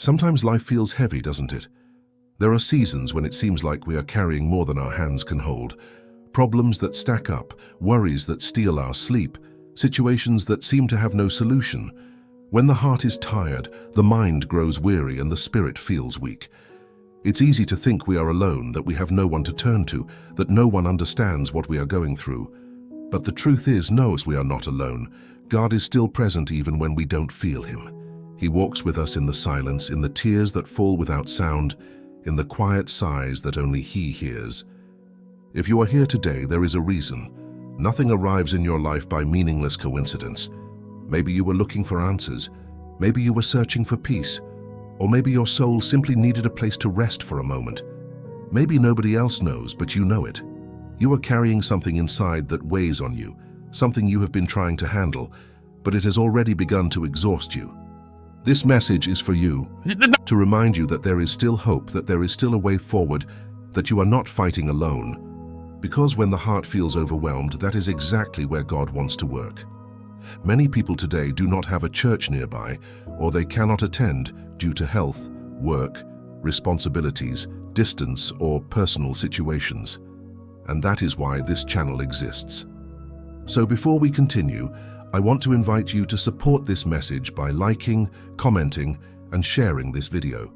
Sometimes life feels heavy, doesn't it? There are seasons when it seems like we are carrying more than our hands can hold. Problems that stack up, worries that steal our sleep, situations that seem to have no solution. When the heart is tired, the mind grows weary and the spirit feels weak. It's easy to think we are alone, that we have no one to turn to, that no one understands what we are going through. But the truth is, no, we are not alone. God is still present even when we don't feel Him. He walks with us in the silence, in the tears that fall without sound, in the quiet sighs that only He hears. If you are here today, there is a reason. Nothing arrives in your life by meaningless coincidence. Maybe you were looking for answers. Maybe you were searching for peace. Or maybe your soul simply needed a place to rest for a moment. Maybe nobody else knows, but you know it. You are carrying something inside that weighs on you, something you have been trying to handle, but it has already begun to exhaust you. This message is for you, to remind you that there is still hope, that there is still a way forward, that you are not fighting alone. Because when the heart feels overwhelmed, that is exactly where God wants to work. Many people today do not have a church nearby, or they cannot attend due to health, work, responsibilities, distance, or personal situations. And that is why this channel exists. So before we continue, I want to invite you to support this message by liking, commenting, and sharing this video.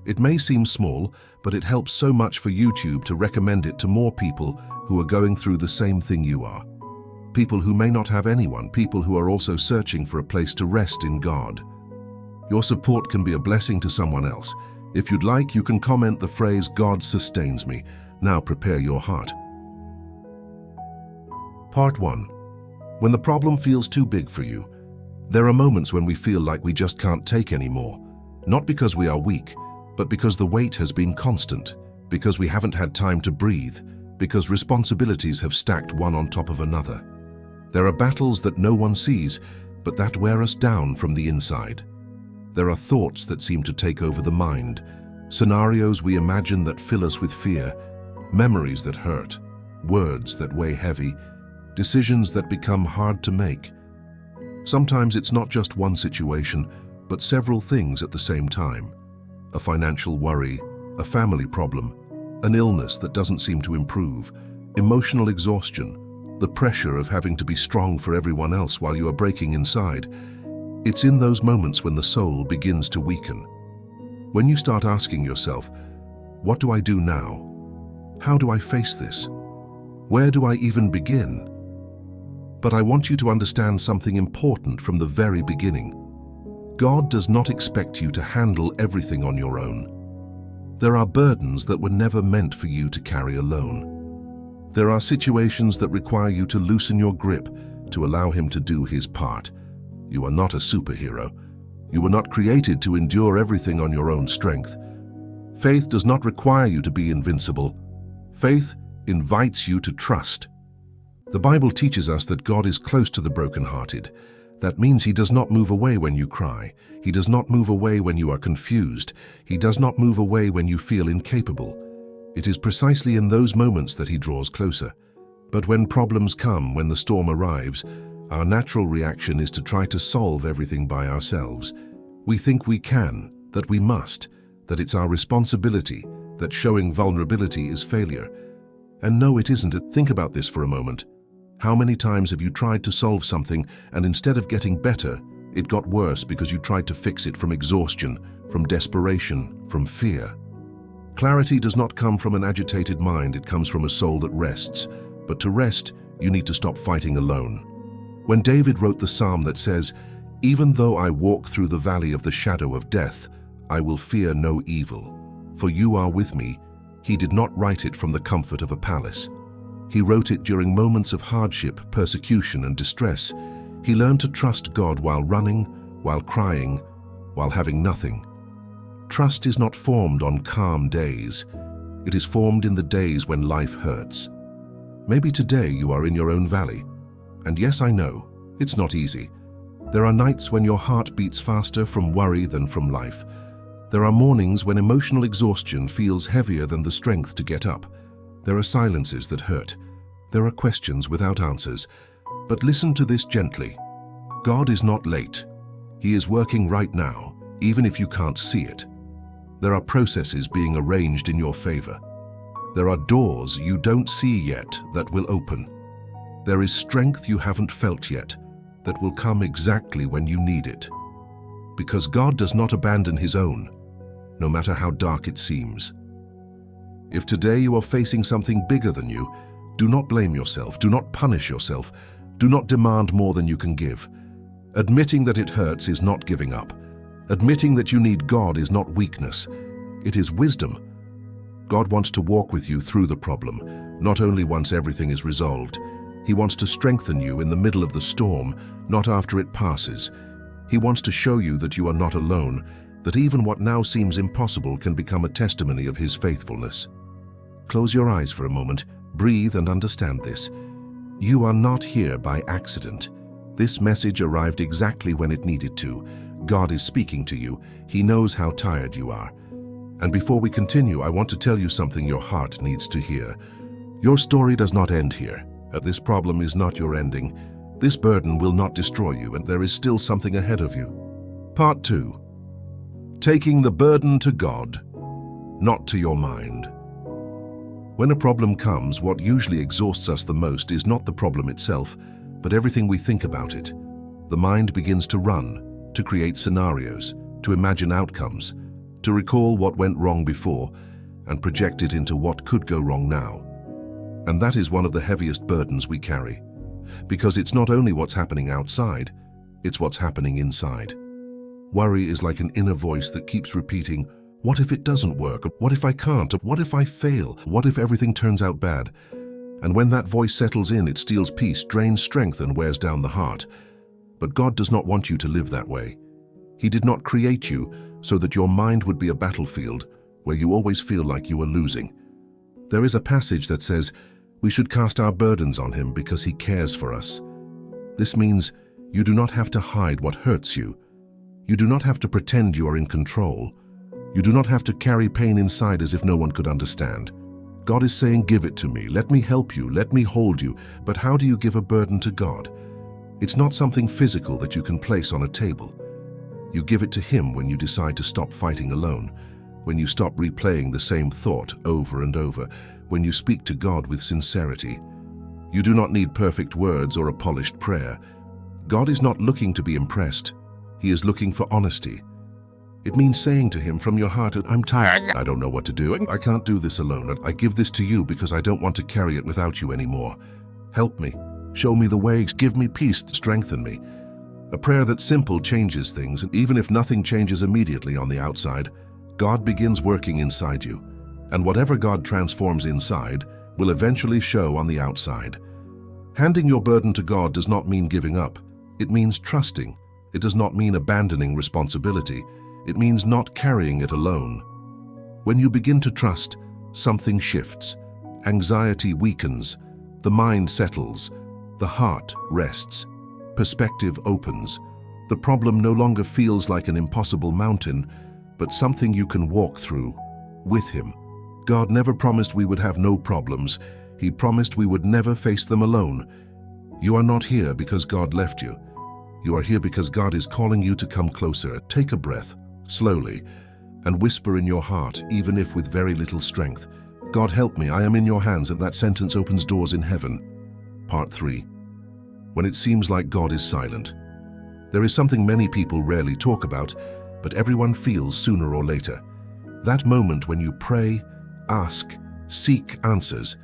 It may seem small, but it helps so much for YouTube to recommend it to more people who are going through the same thing you are. People who may not have anyone, people who are also searching for a place to rest in God. Your support can be a blessing to someone else. If you'd like, you can comment the phrase, "God sustains me." Now prepare your heart. Part 1. When the problem feels too big for you. There are moments when we feel like we just can't take anymore. Not because we are weak, but because the weight has been constant, because we haven't had time to breathe, because responsibilities have stacked one on top of another. There are battles that no one sees, but that wear us down from the inside. There are thoughts that seem to take over the mind, scenarios we imagine that fill us with fear, memories that hurt, words that weigh heavy, decisions that become hard to make. Sometimes it's not just one situation, but several things at the same time. A financial worry, a family problem, an illness that doesn't seem to improve, emotional exhaustion, the pressure of having to be strong for everyone else while you are breaking inside. It's in those moments when the soul begins to weaken. When you start asking yourself, what do I do now? How do I face this? Where do I even begin? But I want you to understand something important from the very beginning. God does not expect you to handle everything on your own. There are burdens that were never meant for you to carry alone. There are situations that require you to loosen your grip to allow Him to do His part. You are not a superhero. You were not created to endure everything on your own strength. Faith does not require you to be invincible. Faith invites you to trust. The Bible teaches us that God is close to the brokenhearted. That means He does not move away when you cry. He does not move away when you are confused. He does not move away when you feel incapable. It is precisely in those moments that He draws closer. But when problems come, when the storm arrives, our natural reaction is to try to solve everything by ourselves. We think we can, that we must, that it's our responsibility, that showing vulnerability is failure. And no, it isn't. Think about this for a moment. How many times have you tried to solve something and instead of getting better, it got worse because you tried to fix it from exhaustion, from desperation, from fear? Clarity does not come from an agitated mind, it comes from a soul that rests. But to rest, you need to stop fighting alone. When David wrote the psalm that says, "Even though I walk through the valley of the shadow of death, I will fear no evil, for you are with me," he did not write it from the comfort of a palace. He wrote it during moments of hardship, persecution, and distress. He learned to trust God while running, while crying, while having nothing. Trust is not formed on calm days. It is formed in the days when life hurts. Maybe today you are in your own valley. And yes, I know, it's not easy. There are nights when your heart beats faster from worry than from life. There are mornings when emotional exhaustion feels heavier than the strength to get up. There are silences that hurt. There are questions without answers. But listen to this gently. God is not late. He is working right now. even if you can't see it. There are processes being arranged in your favor. There are doors you don't see yet that will open. There is strength you haven't felt yet that will come exactly when you need it. Because God does not abandon His own, no matter how dark it seems. If today you are facing something bigger than you, do not blame yourself, do not punish yourself, do not demand more than you can give. Admitting that it hurts is not giving up. Admitting that you need God is not weakness, it is wisdom. God wants to walk with you through the problem, not only once everything is resolved. He wants to strengthen you in the middle of the storm, not after it passes. He wants to show you that you are not alone, that even what now seems impossible can become a testimony of His faithfulness. Close your eyes for a moment, breathe and understand this. You are not here by accident. This message arrived exactly when it needed to. God is speaking to you. He knows how tired you are. And before we continue, I want to tell you something your heart needs to hear. Your story does not end here. This problem is not your ending. This burden will not destroy you, and there is still something ahead of you. Part 2. Taking the burden to God, not to your mind. When a problem comes, what usually exhausts us the most is not the problem itself, but everything we think about it. The mind begins to run, to create scenarios, to imagine outcomes, to recall what went wrong before, and project it into what could go wrong now. And that is one of the heaviest burdens we carry. Because it's not only what's happening outside, it's what's happening inside. Worry is like an inner voice that keeps repeating, what if it doesn't work? What if I can't? What if I fail? What if everything turns out bad? And when that voice settles in, it steals peace, drains strength, and wears down the heart. But God does not want you to live that way. He did not create you so that your mind would be a battlefield where you always feel like you are losing. There is a passage that says, we should cast our burdens on Him because He cares for us. This means you do not have to hide what hurts you. You do not have to pretend you are in control. You do not have to carry pain inside as if no one could understand. God is saying, give it to me, let me help you, let me hold you. But how do you give a burden to God? It's not something physical that you can place on a table. You give it to Him when you decide to stop fighting alone, when you stop replaying the same thought over and over, when you speak to God with sincerity. You do not need perfect words or a polished prayer. God is not looking to be impressed. He is looking for honesty. It means saying to Him from your heart, I'm tired, I don't know what to do, I can't do this alone, I give this to you because I don't want to carry it without you anymore. Help me, show me the way, give me peace, strengthen me. A prayer that's simple changes things, and even if nothing changes immediately on the outside, God begins working inside you. And whatever God transforms inside will eventually show on the outside. Handing your burden to God does not mean giving up. It means trusting. It does not mean abandoning responsibility. It means not carrying it alone. When you begin to trust, something shifts. Anxiety weakens. The mind settles. The heart rests. Perspective opens. The problem no longer feels like an impossible mountain, but something you can walk through with Him. God never promised we would have no problems. He promised we would never face them alone. You are not here because God left you. You are here because God is calling you to come closer. Take a breath, slowly, and whisper in your heart, even if with very little strength, God help me, I am in your hands, and that sentence opens doors in heaven. Part 3. When it seems like God is silent. There is something many people rarely talk about, but everyone feels sooner or later. That moment when you pray, ask, seek answers,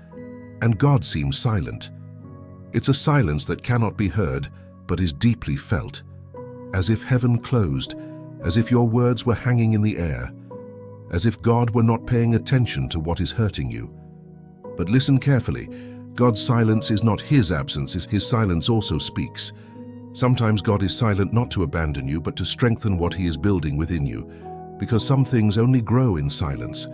and God seems silent. It's a silence that cannot be heard, but is deeply felt. As if heaven closed, as if your words were hanging in the air, as if God were not paying attention to what is hurting you. But listen carefully. God's silence is not His absence, His silence also speaks. Sometimes God is silent not to abandon you, but to strengthen what He is building within you, because some things only grow in silence.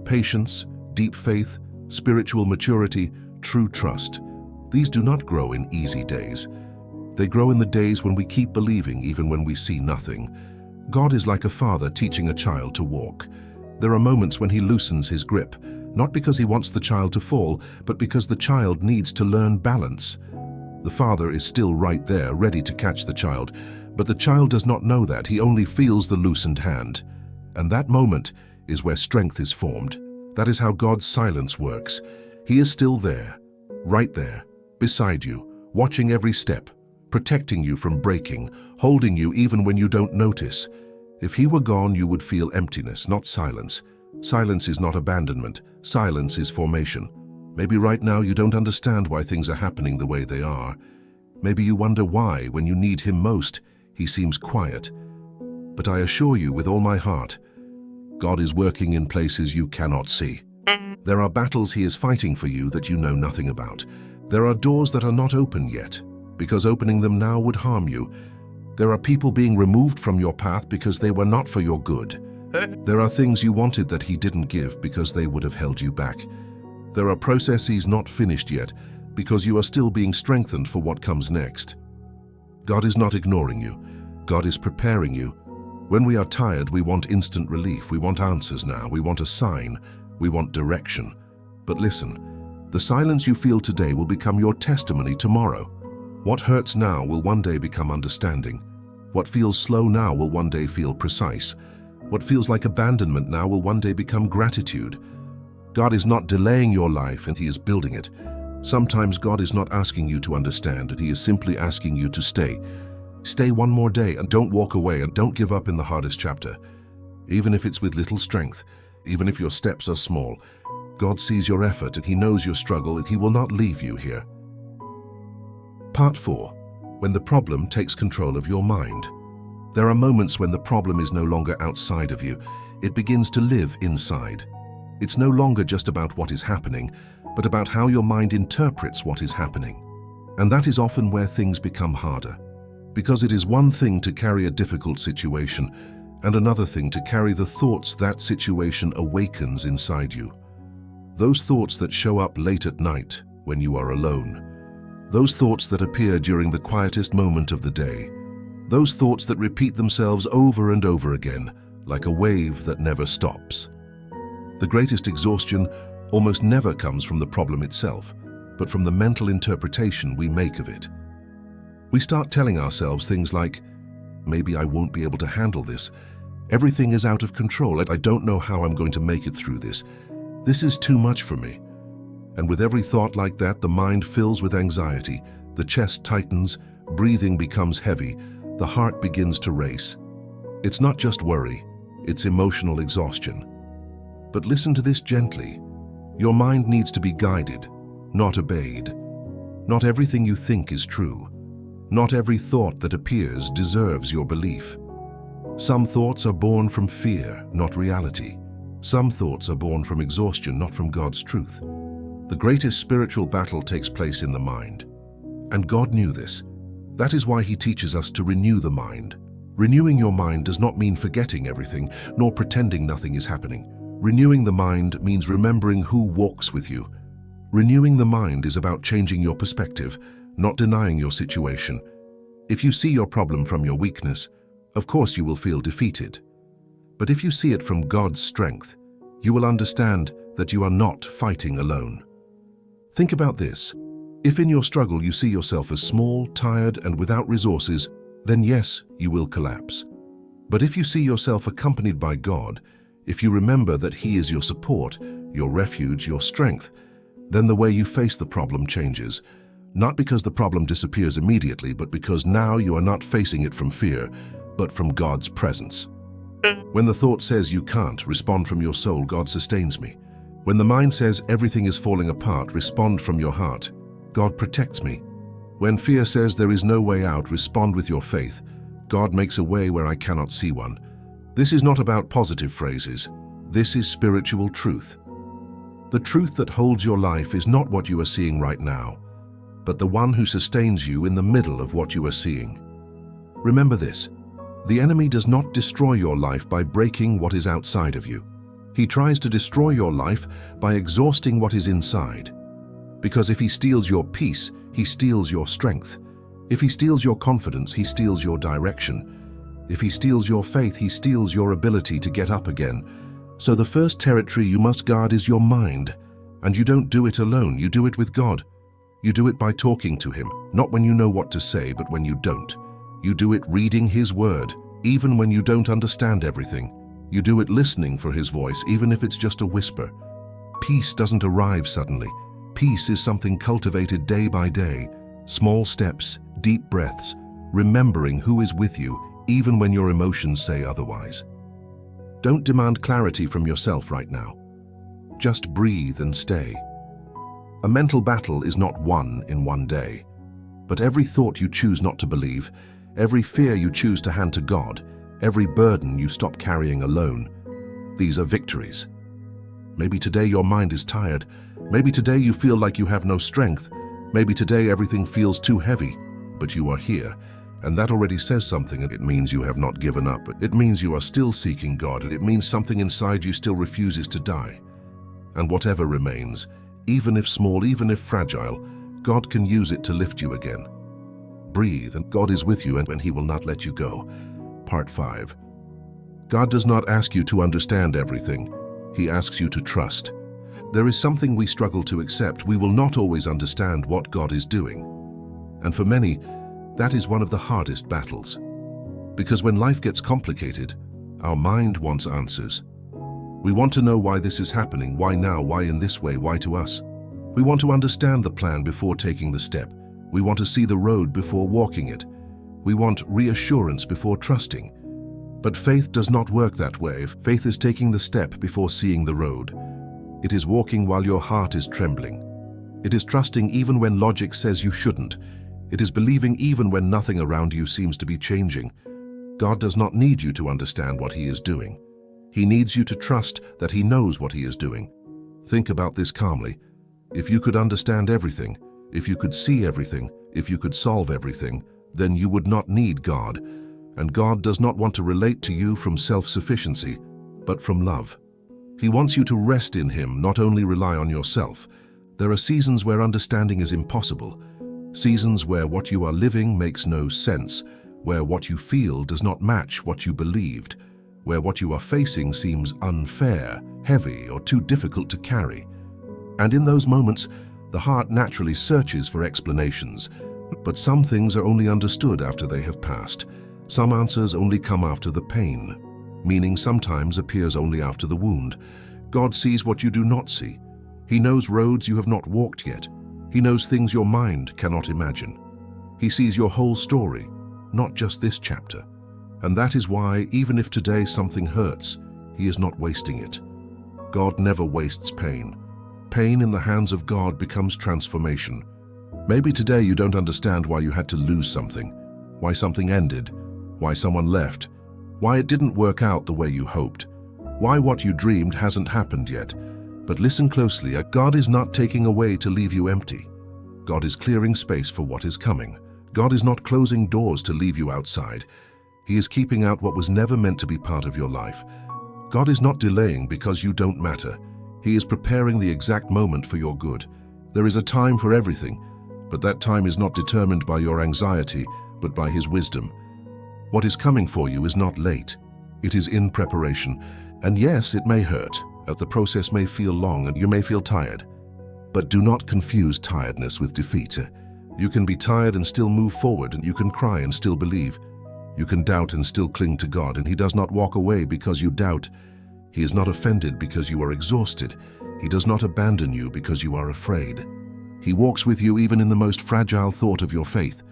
Patience, deep faith, spiritual maturity, true trust. These do not grow in easy days. They grow in the days when we keep believing even when we see nothing. God is like a father teaching a child to walk. There are moments when He loosens His grip, not because He wants the child to fall, but because the child needs to learn balance. The father is still right there, ready to catch the child, But the child does not know that. He only feels the loosened hand. And that moment is where strength is formed. That is how God's silence works. He is still there, right there, beside you, watching every step, protecting you from breaking, holding you even when you don't notice. If He were gone, you would feel emptiness, not silence. Silence is not abandonment. Silence is formation. Maybe right now you don't understand why things are happening the way they are. Maybe you wonder why, when you need Him most, He seems quiet. But I assure you with all my heart, God is working in places you cannot see. There are battles He is fighting for you that you know nothing about. There are doors that are not open yet, because opening them now would harm you. There are people being removed from your path because they were not for your good. There are things you wanted that He didn't give because they would have held you back. There are processes not finished yet because you are still being strengthened for what comes next. God is not ignoring you. God is preparing you. When we are tired, we want instant relief. We want answers now. We want a sign. We want direction. But listen, the silence you feel today will become your testimony tomorrow. What hurts now will one day become understanding. What feels slow now will one day feel precise. What feels like abandonment now will one day become gratitude. God is not delaying your life, and He is building it. Sometimes God is not asking you to understand, and He is simply asking you to stay. Stay one more day and don't walk away, and don't give up in the hardest chapter. Even if it's with little strength, even if your steps are small, God sees your effort and He knows your struggle, and He will not leave you here. Part 4. When the problem takes control of your mind. There are moments when the problem is no longer outside of you. It begins to live inside. It's no longer just about what is happening, but about how your mind interprets what is happening. And that is often where things become harder. Because it is one thing to carry a difficult situation, and another thing to carry the thoughts that situation awakens inside you. Those thoughts that show up late at night when you are alone. Those thoughts that appear during the quietest moment of the day. Those thoughts that repeat themselves over and over again, like a wave that never stops. The greatest exhaustion almost never comes from the problem itself, but from the mental interpretation we make of it. We start telling ourselves things like, maybe I won't be able to handle this. Everything is out of control. I don't know how I'm going to make it through this. This is too much for me. And with every thought like that, the mind fills with anxiety. The chest tightens, breathing becomes heavy, the heart begins to race. It's not just worry, it's emotional exhaustion. But listen to this gently. Your mind needs to be guided, not obeyed. Not everything you think is true. Not every thought that appears deserves your belief. Some thoughts are born from fear, not reality. Some thoughts are born from exhaustion, not from God's truth. The greatest spiritual battle takes place in the mind. And God knew this. That is why He teaches us to renew the mind. Renewing your mind does not mean forgetting everything, nor pretending nothing is happening. Renewing the mind means remembering who walks with you. Renewing the mind is about changing your perspective, not denying your situation. If you see your problem from your weakness, of course you will feel defeated. But if you see it from God's strength, you will understand that you are not fighting alone. Think about this. If in your struggle you see yourself as small, tired, and without resources, then yes, you will collapse. But if you see yourself accompanied by God, if you remember that He is your support, your refuge, your strength, then the way you face the problem changes. Not because the problem disappears immediately, but because now you are not facing it from fear, but from God's presence. When the thought says you can't, respond from your soul, God sustains me. When the mind says everything is falling apart, respond from your heart, God protects me. When fear says there is no way out, respond with your faith, God makes a way where I cannot see one. This is not about positive phrases. This is spiritual truth. The truth that holds your life is not what you are seeing right now, but the one who sustains you in the middle of what you are seeing. Remember this. The enemy does not destroy your life by breaking what is outside of you. He tries to destroy your life by exhausting what is inside. Because if he steals your peace, he steals your strength. If he steals your confidence, he steals your direction. If he steals your faith, he steals your ability to get up again. So the first territory you must guard is your mind. And you don't do it alone, you do it with God. You do it by talking to Him, not when you know what to say, but when you don't. You do it reading His Word, even when you don't understand everything. You do it listening for His voice, even if it's just a whisper. Peace doesn't arrive suddenly. Peace is something cultivated day by day. Small steps, deep breaths, remembering who is with you, even when your emotions say otherwise. Don't demand clarity from yourself right now. Just breathe and stay. A mental battle is not won in one day. But every thought you choose not to believe, every fear you choose to hand to God, every burden you stop carrying alone, these are victories. Maybe today your mind is tired. Maybe today you feel like you have no strength. Maybe today everything feels too heavy, but you are here. And that already says something. It means you have not given up. It means you are still seeking God. It means something inside you still refuses to die. And whatever remains, even if small, even if fragile, God can use it to lift you again. Breathe, and God is with you, and He will not let you go. Part 5. God does not ask you to understand everything. He asks you to trust. There is something we struggle to accept. We will not always understand what God is doing. And for many, that is one of the hardest battles. Because when life gets complicated, our mind wants answers. We want to know why this is happening, why now, why in this way, why to us. We want to understand the plan before taking the step. We want to see the road before walking it. We want reassurance before trusting. But faith does not work that way. Faith is taking the step before seeing the road. It is walking while your heart is trembling. It is trusting even when logic says you shouldn't. It is believing even when nothing around you seems to be changing. God does not need you to understand what He is doing. He needs you to trust that He knows what He is doing. Think about this calmly. If you could understand everything, if you could see everything, if you could solve everything, then you would not need God. And God does not want to relate to you from self-sufficiency, but from love. He wants you to rest in Him, not only rely on yourself. There are seasons where understanding is impossible. Seasons where what you are living makes no sense, where what you feel does not match what you believed, where what you are facing seems unfair, heavy, or too difficult to carry. And in those moments, the heart naturally searches for explanations. But some things are only understood after they have passed. Some answers only come after the pain. Meaning sometimes appears only after the wound. God sees what you do not see. He knows roads you have not walked yet. He knows things your mind cannot imagine. He sees your whole story, not just this chapter. And that is why, even if today something hurts, He is not wasting it. God never wastes pain. Pain in the hands of God becomes transformation. Maybe today you don't understand why you had to lose something, why something ended, why someone left, why it didn't work out the way you hoped, why what you dreamed hasn't happened yet. But listen closely, God is not taking away to leave you empty. God is clearing space for what is coming. God is not closing doors to leave you outside. He is keeping out what was never meant to be part of your life. God is not delaying because you don't matter. He is preparing the exact moment for your good. There is a time for everything, but that time is not determined by your anxiety, but by His wisdom. What is coming for you is not late. It is in preparation. And yes, it may hurt. The process may feel long and you may feel tired. But do not confuse tiredness with defeat. You can be tired and still move forward, and you can cry and still believe. You can doubt and still cling to God, and He does not walk away because you doubt. He is not offended because you are exhausted. He does not abandon you because you are afraid. He walks with you even in the most fragile thought of your faith,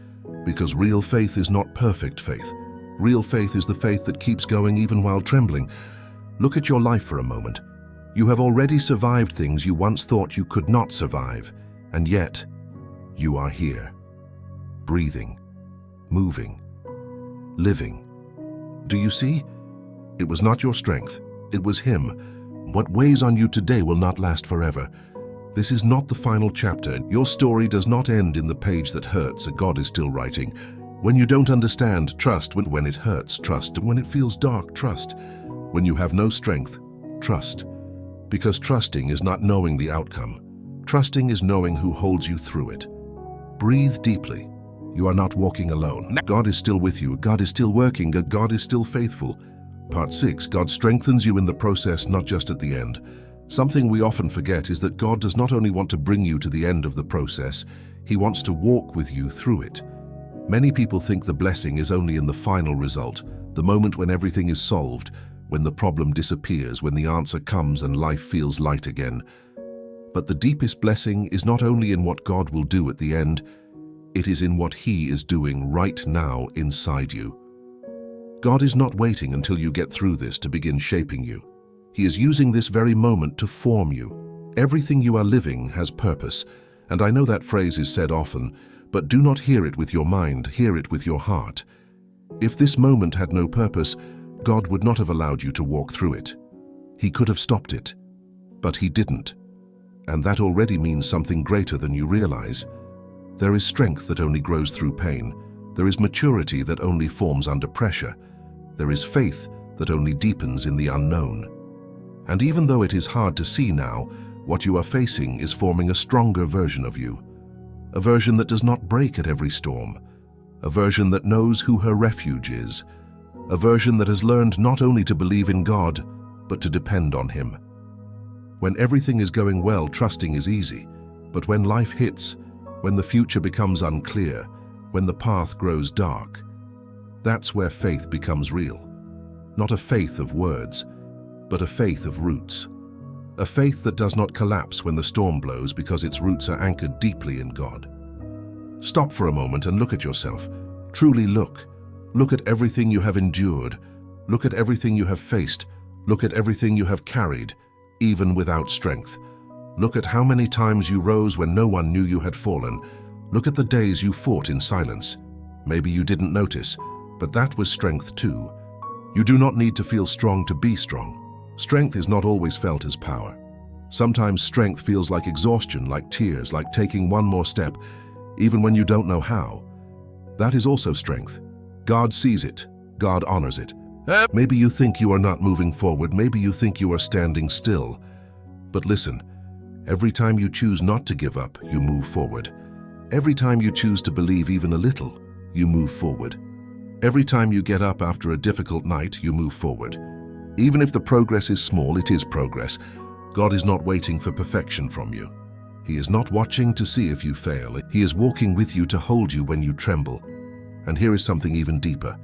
because real faith is not perfect faith. Real faith is the faith that keeps going even while trembling. Look at your life for a moment. You have already survived things you once thought you could not survive, and yet you are here, breathing, moving, living. Do you see? It was not your strength, it was Him. What weighs on you today will not last forever. This is not the final chapter. Your story does not end in the page that hurts. God is still writing. When you don't understand, trust. When it hurts, trust. When it feels dark, trust. When you have no strength, trust. Because trusting is not knowing the outcome. Trusting is knowing who holds you through it. Breathe deeply. You are not walking alone. God is still with you. God is still working. God is still faithful. Part 6. God strengthens you in the process, not just at the end. Something we often forget is that God does not only want to bring you to the end of the process, He wants to walk with you through it. Many people think the blessing is only in the final result, the moment when everything is solved, when the problem disappears, when the answer comes and life feels light again. But the deepest blessing is not only in what God will do at the end, it is in what He is doing right now inside you. God is not waiting until you get through this to begin shaping you. He is using this very moment to form you. Everything you are living has purpose, and I know that phrase is said often, but do not hear it with your mind, hear it with your heart. If this moment had no purpose, God would not have allowed you to walk through it. He could have stopped it, but He didn't. And that already means something greater than you realize. There is strength that only grows through pain. There is maturity that only forms under pressure. There is faith that only deepens in the unknown. And even though it is hard to see now, what you are facing is forming a stronger version of you. A version that does not break at every storm. A version that knows who her refuge is. A version that has learned not only to believe in God, but to depend on Him. When everything is going well, trusting is easy. But when life hits, when the future becomes unclear, when the path grows dark, that's where faith becomes real. Not a faith of words, but a faith of roots. A faith that does not collapse when the storm blows because its roots are anchored deeply in God. Stop for a moment and look at yourself. Truly look. Look at everything you have endured. Look at everything you have faced. Look at everything you have carried, even without strength. Look at how many times you rose when no one knew you had fallen. Look at the days you fought in silence. Maybe you didn't notice, but that was strength too. You do not need to feel strong to be strong. Strength is not always felt as power. Sometimes strength feels like exhaustion, like tears, like taking one more step, even when you don't know how. That is also strength. God sees it. God honors it. Maybe you think you are not moving forward. Maybe you think you are standing still. But listen, every time you choose not to give up, you move forward. Every time you choose to believe even a little, you move forward. Every time you get up after a difficult night, you move forward. Even if the progress is small, it is progress. God is not waiting for perfection from you. He is not watching to see if you fail. He is walking with you to hold you when you tremble. And here is something even deeper.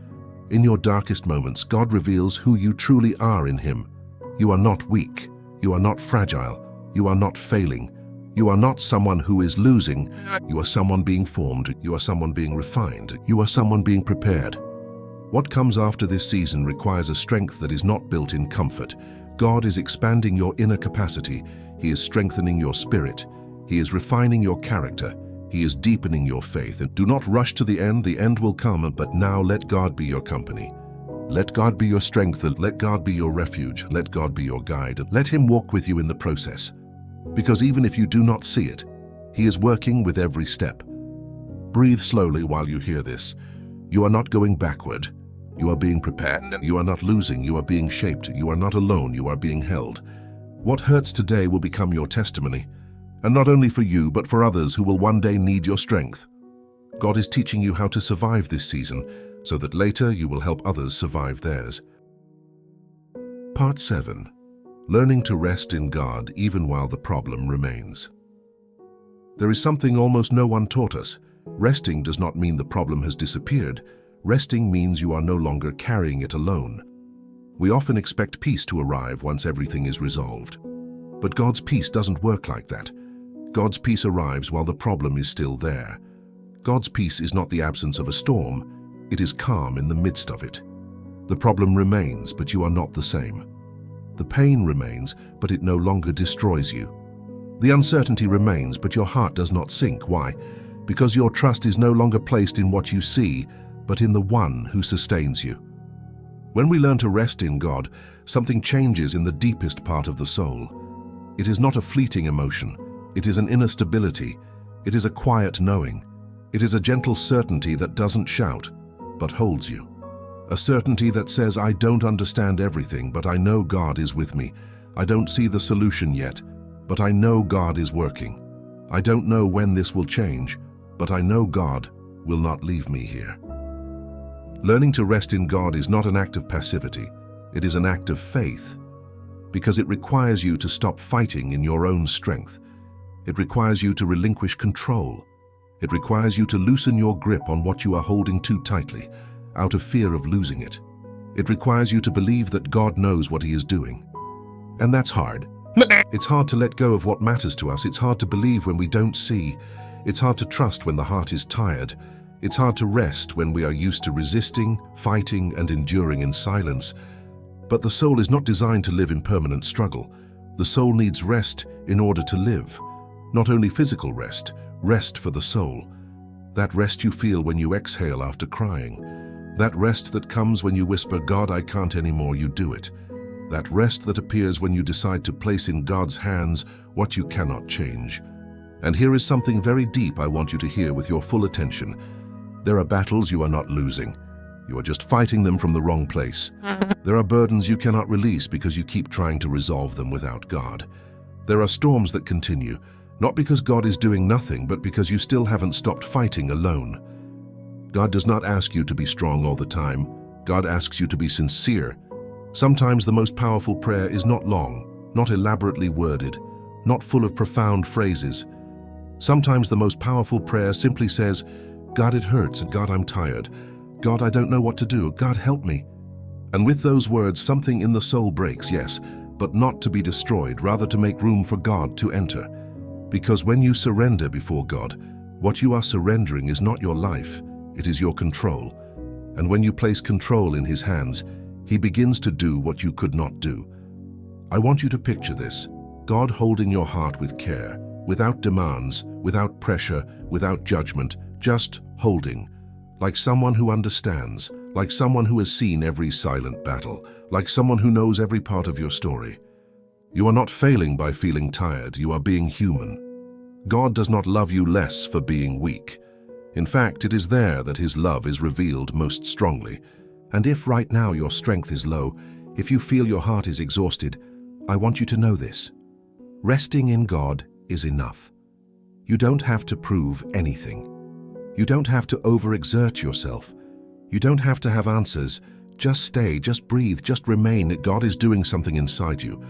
In your darkest moments, God reveals who you truly are in Him. You are not weak. You are not fragile. You are not failing. You are not someone who is losing. You are someone being formed. You are someone being refined. You are someone being prepared. What comes after this season requires a strength that is not built in comfort. God is expanding your inner capacity. He is strengthening your spirit. He is refining your character. He is deepening your faith. And do not rush to the end will come, but now let God be your company. Let God be your strength, let God be your refuge, let God be your guide. Let Him walk with you in the process. Because even if you do not see it, He is working with every step. Breathe slowly while you hear this. You are not going backward. You are being prepared. You are not losing. You are being shaped. You are not alone. You are being held. What hurts today will become your testimony. And not only for you, but for others who will one day need your strength. God is teaching you how to survive this season, so that later you will help others survive theirs. Part 7. Learning to rest in God even while the problem remains. There is something almost no one taught us. Resting does not mean the problem has disappeared. Resting means you are no longer carrying it alone. We often expect peace to arrive once everything is resolved. But God's peace doesn't work like that. God's peace arrives while the problem is still there. God's peace is not the absence of a storm. It is calm in the midst of it. The problem remains, but you are not the same. The pain remains, but it no longer destroys you. The uncertainty remains, but your heart does not sink. Why? Because your trust is no longer placed in what you see, but in the One who sustains you. When we learn to rest in God, something changes in the deepest part of the soul. It is not a fleeting emotion. It is an inner stability. It is a quiet knowing. It is a gentle certainty that doesn't shout, but holds you. A certainty that says, I don't understand everything, but I know God is with me. I don't see the solution yet, but I know God is working. I don't know when this will change, but I know God will not leave me here. Learning to rest in God is not an act of passivity. It is an act of faith, because it requires you to stop fighting in your own strength. It requires you to relinquish control. It requires you to loosen your grip on what you are holding too tightly, out of fear of losing it. It requires you to believe that God knows what He is doing. And that's hard. It's hard to let go of what matters to us. It's hard to believe when we don't see. It's hard to trust when the heart is tired. It's hard to rest when we are used to resisting, fighting, and enduring in silence. But the soul is not designed to live in permanent struggle. The soul needs rest in order to live. Not only physical rest, rest for the soul. That rest you feel when you exhale after crying. That rest that comes when you whisper, "God, I can't anymore," you do it. That rest that appears when you decide to place in God's hands what you cannot change. And here is something very deep I want you to hear with your full attention. There are battles you are not losing. You are just fighting them from the wrong place. There are burdens you cannot release because you keep trying to resolve them without God. There are storms that continue, not because God is doing nothing, but because you still haven't stopped fighting alone. God does not ask you to be strong all the time. God asks you to be sincere. Sometimes the most powerful prayer is not long, not elaborately worded, not full of profound phrases. Sometimes the most powerful prayer simply says, "God, it hurts, and God, I'm tired. God, I don't know what to do. God, help me." And with those words, something in the soul breaks, yes, but not to be destroyed, rather to make room for God to enter. Because when you surrender before God, what you are surrendering is not your life, it is your control. And when you place control in His hands, He begins to do what you could not do. I want you to picture this: God holding your heart with care, without demands, without pressure, without judgment, just holding, like someone who understands, like someone who has seen every silent battle, like someone who knows every part of your story. You are not failing by feeling tired, you are being human. God does not love you less for being weak. In fact, it is there that His love is revealed most strongly. And if right now your strength is low, if you feel your heart is exhausted, I want you to know this: resting in God is enough. You don't have to prove anything. You don't have to overexert yourself. You don't have to have answers. Just stay, just breathe, just remain. God is doing something inside you.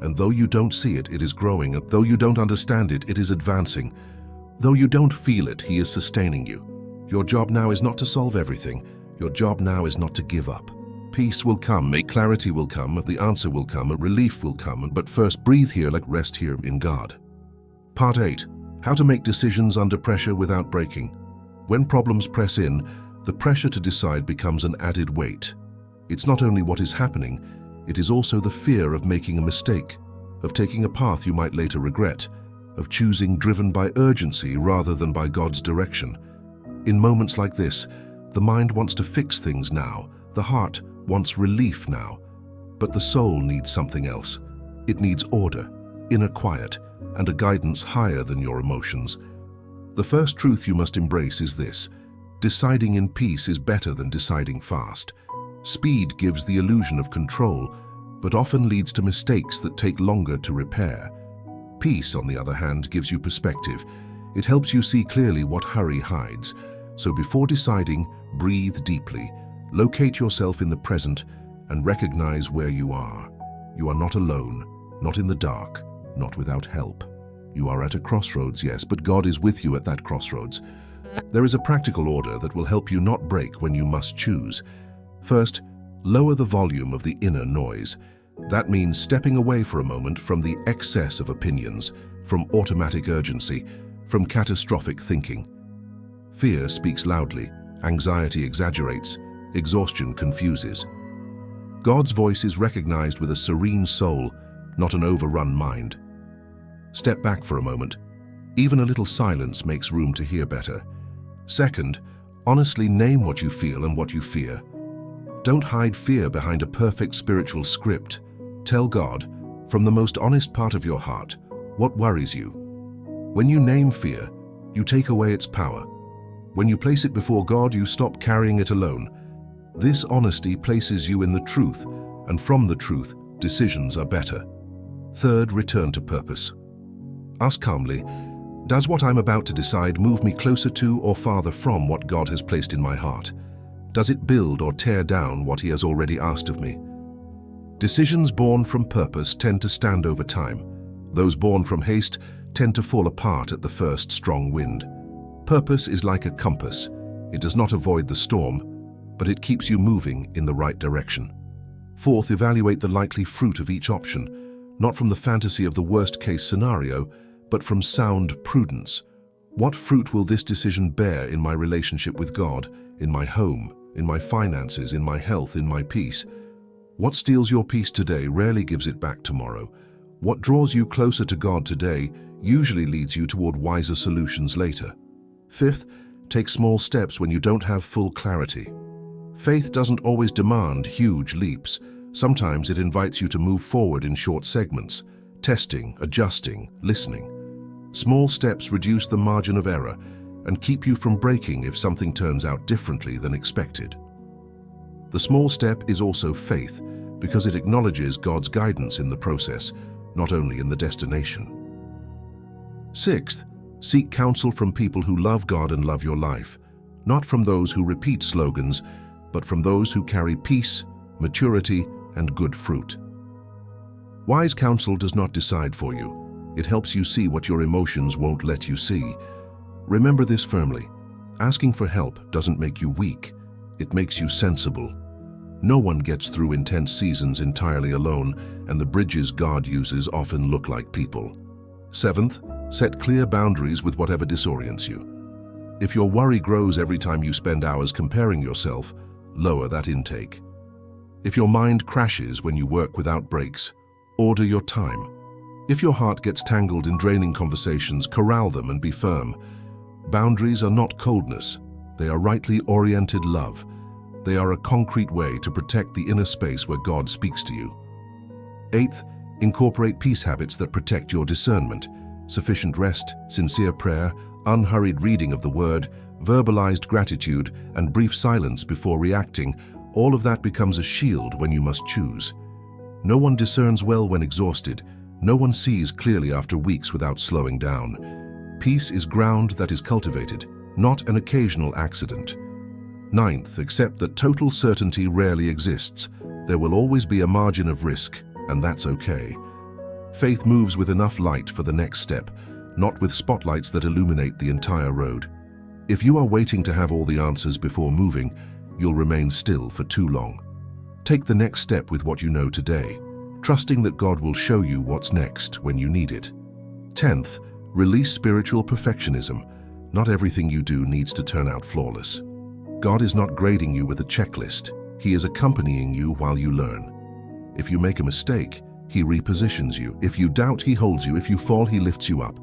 And though you don't see it, it is growing. And though you don't understand it, it is advancing. Though you don't feel it, He is sustaining you. Your job now is not to solve everything. Your job now is not to give up. Peace will come, clarity will come, the answer will come, relief will come, but first breathe here, like rest here in God. Part 8. How to make decisions under pressure without breaking. When problems press in, the pressure to decide becomes an added weight. It's not only what is happening, it is also the fear of making a mistake, of taking a path you might later regret, of choosing driven by urgency rather than by God's direction. In moments like this, the mind wants to fix things now, the heart wants relief now, but the soul needs something else. It needs order, inner quiet, and a guidance higher than your emotions. The first truth you must embrace is this: deciding in peace is better than deciding fast. Speed gives the illusion of control, but often leads to mistakes that take longer to repair. Peace, on the other hand, gives you perspective. It helps you see clearly what hurry hides. So before deciding, breathe deeply, locate yourself in the present, and recognize where you are. You are not alone, not in the dark, not without help. You are at a crossroads, yes, but God is with you at that crossroads. There is a practical order that will help you not break when you must choose. First, lower the volume of the inner noise. That means stepping away for a moment from the excess of opinions, from automatic urgency, from catastrophic thinking. Fear speaks loudly, anxiety exaggerates, exhaustion confuses. God's voice is recognized with a serene soul, not an overrun mind. Step back for a moment. Even a little silence makes room to hear better. Second, honestly name what you feel and what you fear. Don't hide fear behind a perfect spiritual script. Tell God, from the most honest part of your heart, what worries you. When you name fear, you take away its power. When you place it before God, you stop carrying it alone. This honesty places you in the truth, and from the truth, decisions are better. Third, return to purpose. Ask calmly, does what I'm about to decide move me closer to or farther from what God has placed in my heart? Does it build or tear down what He has already asked of me? Decisions born from purpose tend to stand over time. Those born from haste tend to fall apart at the first strong wind. Purpose is like a compass. It does not avoid the storm, but it keeps you moving in the right direction. Fourth, evaluate the likely fruit of each option, not from the fantasy of the worst-case scenario, but from sound prudence. What fruit will this decision bear in my relationship with God, in my home, in my finances, in my health, in my peace? What steals your peace today rarely gives it back tomorrow. What draws you closer to God today usually leads you toward wiser solutions later. Fifth, take small steps when you don't have full clarity. Faith doesn't always demand huge leaps. Sometimes it invites you to move forward in short segments, testing, adjusting, listening. Small steps reduce the margin of error and keep you from breaking if something turns out differently than expected. The small step is also faith because it acknowledges God's guidance in the process, not only in the destination. Sixth, seek counsel from people who love God and love your life, not from those who repeat slogans, but from those who carry peace, maturity, and good fruit. Wise counsel does not decide for you. It helps you see what your emotions won't let you see. Remember this firmly. Asking for help doesn't make you weak. It makes you sensible. No one gets through intense seasons entirely alone, and the bridges God uses often look like people. Seventh, set clear boundaries with whatever disorients you. If your worry grows every time you spend hours comparing yourself, lower that intake. If your mind crashes when you work without breaks, order your time. If your heart gets tangled in draining conversations, corral them and be firm. Boundaries are not coldness. They are rightly oriented love. They are a concrete way to protect the inner space where God speaks to you. Eighth, incorporate peace habits that protect your discernment. Sufficient rest, sincere prayer, unhurried reading of the Word, verbalized gratitude, and brief silence before reacting, all of that becomes a shield when you must choose. No one discerns well when exhausted. No one sees clearly after weeks without slowing down. Peace is ground that is cultivated, not an occasional accident. Ninth, accept that total certainty rarely exists. There will always be a margin of risk, and that's okay. Faith moves with enough light for the next step, not with spotlights that illuminate the entire road. If you are waiting to have all the answers before moving, you'll remain still for too long. Take the next step with what you know today, trusting that God will show you what's next when you need it. 10th, release spiritual perfectionism. Not everything you do needs to turn out flawless. God is not grading you with a checklist. He is accompanying you while you learn. If you make a mistake, He repositions you. If you doubt, He holds you. If you fall, He lifts you up.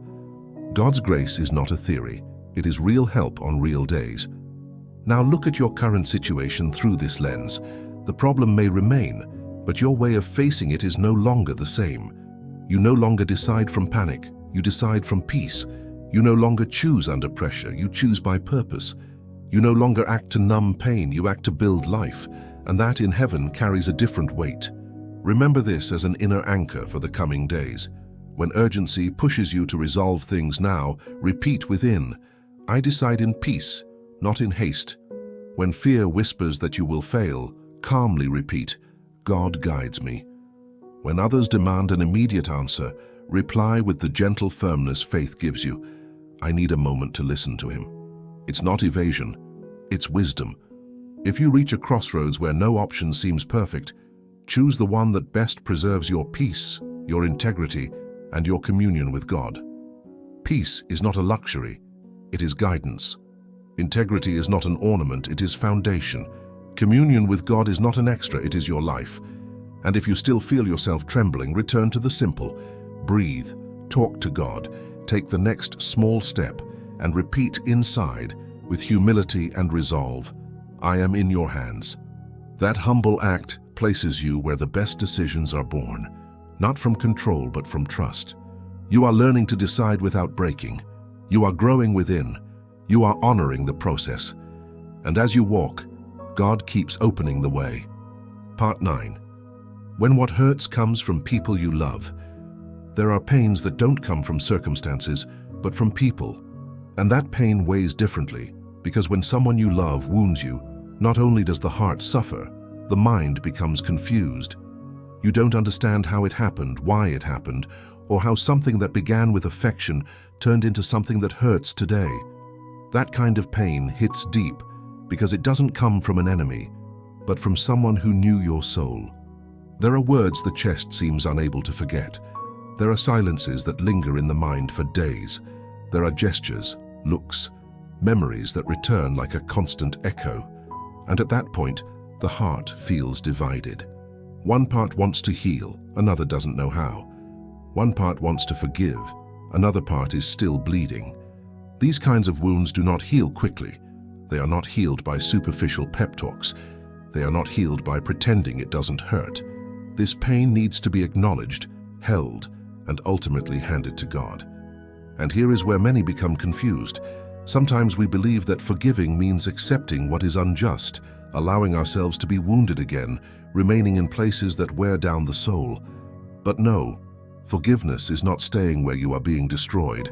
God's grace is not a theory. It is real help on real days. Now look at your current situation through this lens. The problem may remain, but your way of facing it is no longer the same. You no longer decide from panic. You decide from peace. You no longer choose under pressure. You choose by purpose. You no longer act to numb pain. You act to build life, and that in heaven carries a different weight. Remember this as an inner anchor for the coming days. When urgency pushes you to resolve things now, repeat within, I decide in peace, not in haste. When fear whispers that you will fail, calmly repeat, God guides me. When others demand an immediate answer, reply with the gentle firmness faith gives you, I need a moment to listen to Him. It's not evasion, it's wisdom. If you reach a crossroads where no option seems perfect, choose the one that best preserves your peace, your integrity, and your communion with God. Peace is not a luxury, it is guidance. Integrity is not an ornament, it is foundation. Communion with God is not an extra, it is your life. And if you still feel yourself trembling, return to the simple. Breathe, talk to God, take the next small step, and repeat inside, with humility and resolve, I am in your hands. That humble act places you where the best decisions are born, not from control but from trust. You are learning to decide without breaking. You are growing within. You are honoring the process. And as you walk, God keeps opening the way. Part 9. When what hurts comes from people you love, there are pains that don't come from circumstances, but from people. And that pain weighs differently, because when someone you love wounds you, not only does the heart suffer, the mind becomes confused. You don't understand how it happened, why it happened, or how something that began with affection turned into something that hurts today. That kind of pain hits deep because it doesn't come from an enemy, but from someone who knew your soul. There are words the chest seems unable to forget. There are silences that linger in the mind for days. There are gestures, looks, memories that return like a constant echo. And at that point, the heart feels divided. One part wants to heal, another doesn't know how. One part wants to forgive, another part is still bleeding. These kinds of wounds do not heal quickly. They are not healed by superficial pep talks. They are not healed by pretending it doesn't hurt. This pain needs to be acknowledged, held, and ultimately handed to God. And here is where many become confused. Sometimes we believe that forgiving means accepting what is unjust, allowing ourselves to be wounded again, remaining in places that wear down the soul. But no, forgiveness is not staying where you are being destroyed.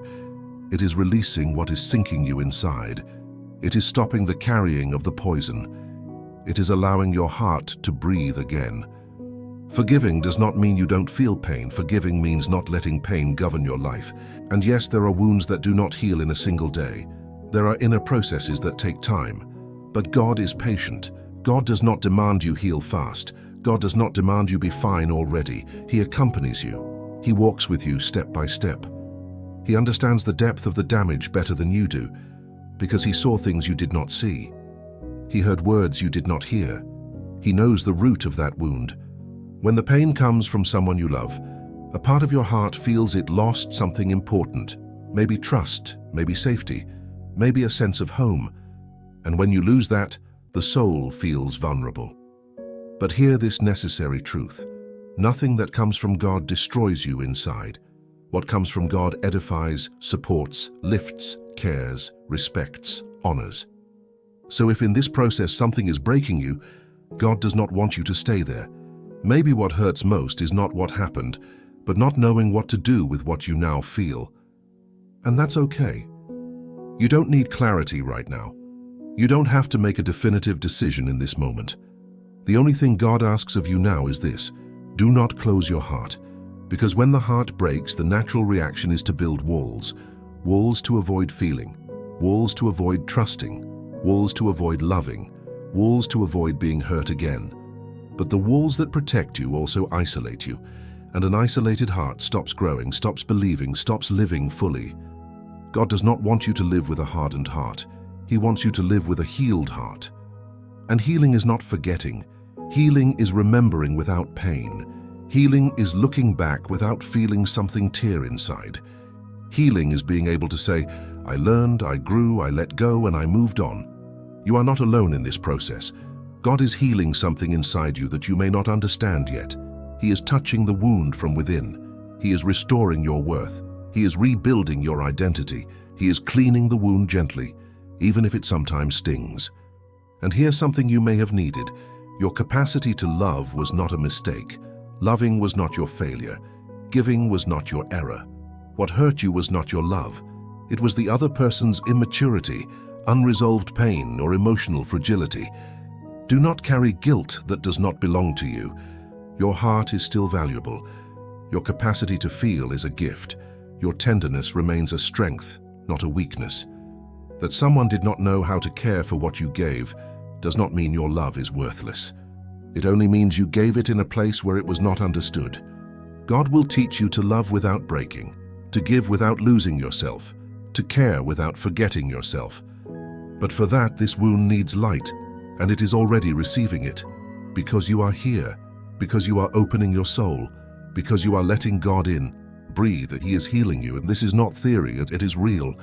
It is releasing what is sinking you inside. It is stopping the carrying of the poison. It is allowing your heart to breathe again. Forgiving does not mean you don't feel pain. Forgiving means not letting pain govern your life. And yes, there are wounds that do not heal in a single day. There are inner processes that take time. But God is patient. God does not demand you heal fast. God does not demand you be fine already. He accompanies you. He walks with you step by step. He understands the depth of the damage better than you do, because he saw things you did not see. He heard words you did not hear. He knows the root of that wound. When the pain comes from someone you love, a part of your heart feels it lost something important, maybe trust, maybe safety, maybe a sense of home. And when you lose that, the soul feels vulnerable. But hear this necessary truth. Nothing that comes from God destroys you inside. What comes from God edifies, supports, lifts, cares, respects, honors. So if in this process something is breaking you, God does not want you to stay there. Maybe what hurts most is not what happened, but not knowing what to do with what you now feel. And that's okay. You don't need clarity right now. You don't have to make a definitive decision in this moment. The only thing God asks of you now is this: do not close your heart. Because when the heart breaks, the natural reaction is to build walls. Walls to avoid feeling. Walls to avoid trusting. Walls to avoid loving. Walls to avoid being hurt again. But the walls that protect you also isolate you, and an isolated heart stops growing, stops believing, stops living fully. God does not want you to live with a hardened heart. He wants you to live with a healed heart. And healing is not forgetting. Healing is remembering without pain. Healing is looking back without feeling something tear inside. Healing is being able to say, I learned, I grew, I let go, and I moved on. You are not alone in this process. God is healing something inside you that you may not understand yet. He is touching the wound from within. He is restoring your worth. He is rebuilding your identity. He is cleaning the wound gently, even if it sometimes stings. And here's something you may have needed. Your capacity to love was not a mistake. Loving was not your failure. Giving was not your error. What hurt you was not your love. It was the other person's immaturity, unresolved pain, or emotional fragility. Do not carry guilt that does not belong to you. Your heart is still valuable. Your capacity to feel is a gift. Your tenderness remains a strength, not a weakness. That someone did not know how to care for what you gave does not mean your love is worthless. It only means you gave it in a place where it was not understood. God will teach you to love without breaking, to give without losing yourself, to care without forgetting yourself. But for that, this wound needs light, and it is already receiving it, because you are here, because you are opening your soul, because you are letting God in. Breathe, He is healing you, and this is not theory, it is real.